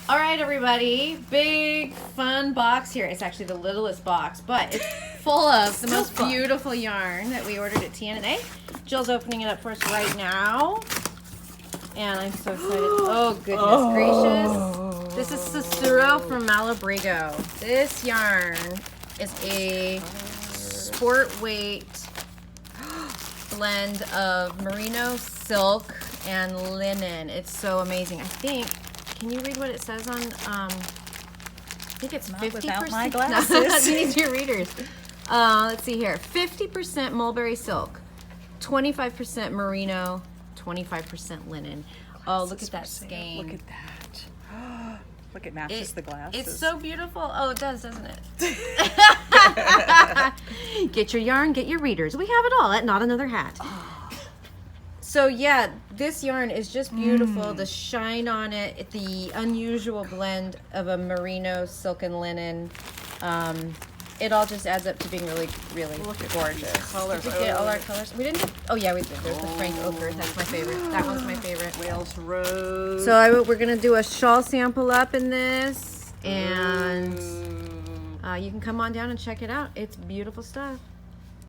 All right, everybody. Big fun box here. It's actually the littlest box, but it's full of the most beautiful yarn that we ordered at TNA. Jill's opening it up for us right now. And I'm so excited. Oh, goodness gracious. This is Susurro from Malabrigo. This yarn is a sport weight blend of merino, silk, and linen. It's so amazing. I think, can you read what it says on, I think it's 50%. Without my glasses. You need your readers. Let's see here. 50% mulberry silk, 25% merino, 25% linen. Oh, look at that skein. Look at that. Look, it matches the glasses. It's so beautiful. Oh, it does, doesn't it? Get your yarn, get your readers. We have it all at Not Another Hat. So yeah, this yarn is just beautiful. The shine on it, the unusual blend of a merino, silk, and linen. It all just adds up to being really, really gorgeous. Colors. Did you get all our colors? We didn't. Oh yeah, we did. There's the Frank Ochre. That's my favorite. That one's my favorite. Wales Rose. So we're gonna do a shawl sample up in this, and you can come on down and check it out. It's beautiful stuff.